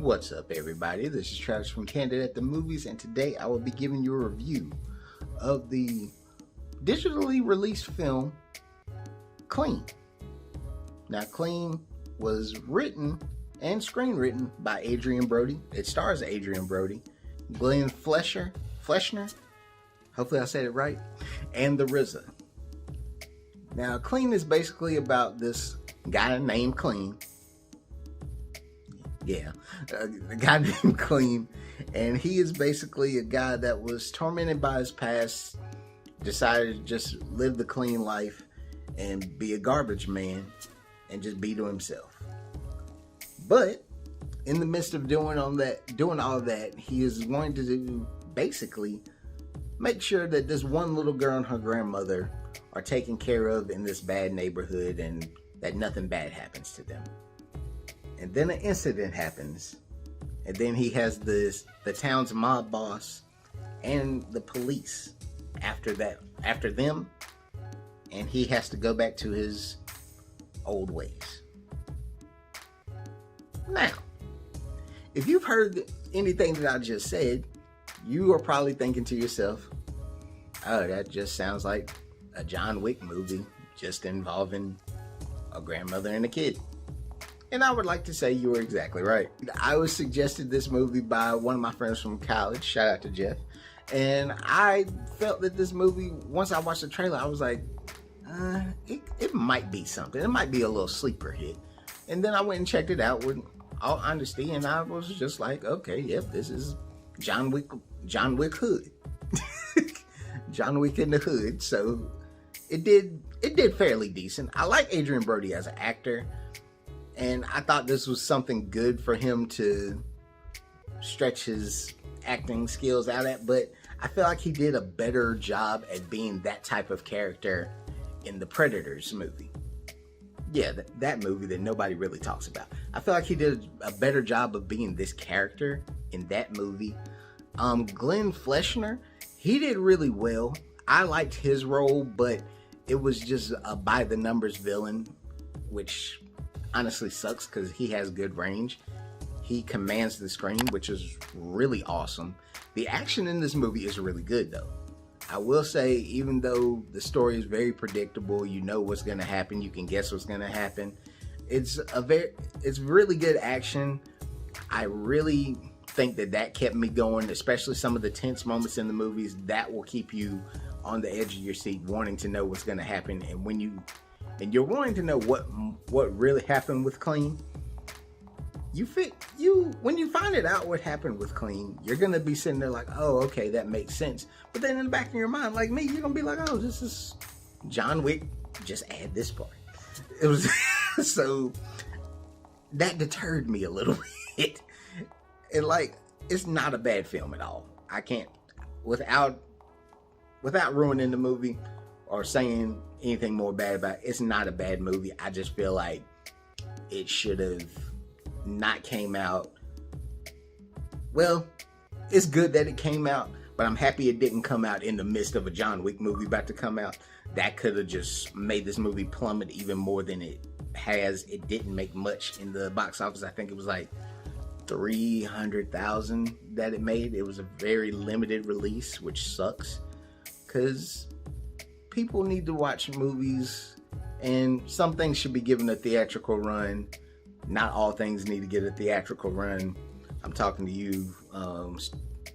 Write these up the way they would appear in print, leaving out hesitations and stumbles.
What's up, everybody? This is Travis from Candid at the Movies, and today I will be giving you a review of the digitally released film Clean. Now, Clean was written and screenwritten by Adrian Brody. It stars Adrian Brody, Glenn Fleshner, hopefully I said it right, and the RZA. Now, Clean is basically about this guy named Clean. Yeah, a guy named Clean, and he is basically a guy that was tormented by his past, decided to just live the clean life and be a garbage man and just be to himself. But in the midst of doing all that, he is wanting to basically make sure that this one little girl and her grandmother are taken care of in this bad neighborhood and that nothing bad happens to them. And then an incident happens, and then he has the town's mob boss and the police after them, and he has to go back to his old ways. Now, if you've heard anything that I just said, you are probably thinking to yourself, oh, that just sounds like a John Wick movie just involving a grandmother and a kid. And I would like to say you were exactly right. I was suggested this movie by one of my friends from college, shout out to Jeff, and I felt that this movie, once I watched the trailer, I was like, it might be something. It might be a little sleeper hit. And then I went and checked it out with all honesty, and I was just like, okay, yep, this is John Wick hood. John Wick in the hood. So it did fairly decent. I like Adrian Brody as an actor, and I thought this was something good for him to stretch his acting skills out at, but I feel like he did a better job at being that type of character in the Predators movie. Yeah, that movie that nobody really talks about. I feel like he did a better job of being this character in that movie. Glenn Fleshner, he did really well. I liked his role, but it was just a by-the-numbers villain, which honestly sucks because he has good range. He commands the screen, which is really awesome. The action in this movie is really good, though. I will say, even though the story is very predictable, you know what's going to happen, you can guess what's going to happen. It's really good action. I really think that kept me going, especially some of the tense moments in the movies. That will keep you on the edge of your seat, wanting to know what's going to happen. And when you're wanting to know what really happened with Clean, when you find it out what happened with Clean, you're gonna be sitting there like, oh, okay, that makes sense. But then in the back of your mind, like me, you're gonna be like, oh, this is John Wick, just add this part. It was so that deterred me a little bit. And like, it's not a bad film at all. I can't, without ruining the movie or saying anything more bad about it, it's not a bad movie. I just feel like it should have not came out. Well, it's good that it came out, but I'm happy it didn't come out in the midst of a John Wick movie about to come out. That could have just made this movie plummet even more than it has. It didn't make much in the box office. I think it was like 300,000 that it made. It was a very limited release, which sucks, because people need to watch movies, and some things should be given a theatrical run. Not all things need to get a theatrical run. I'm talking to you,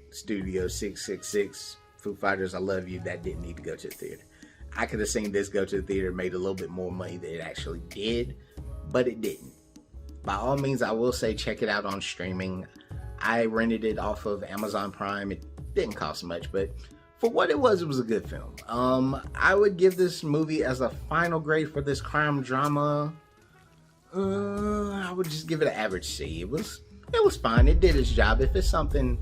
Studio 666, Foo Fighters, I love you. That didn't need to go to the theater. I could have seen this go to the theater, made a little bit more money than it actually did, but it didn't. By all means, I will say check it out on streaming. I rented it off of Amazon Prime. It didn't cost much, but for what it was a good film. I would give this movie as a final grade for this crime drama. I would just give it an average C. It was fine. It did its job. If it's something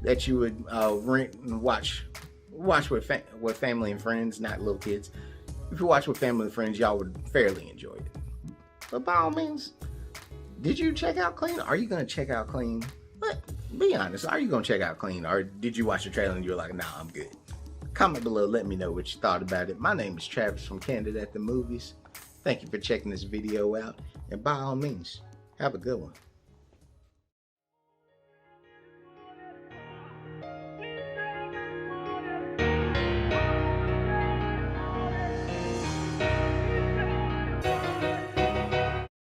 that you would rent and watch with family and friends, not little kids. If you watch with family and friends, y'all would fairly enjoy it. But by all means, did you check out Clean? Are you gonna check out Clean? But be honest, are you gonna check out Clean, or did you watch the trailer and you're like, nah, I'm good? Comment below, let me know what you thought about it. My name is Travis from Candid at the Movies. Thank you for checking this video out, and by all means, have a good one.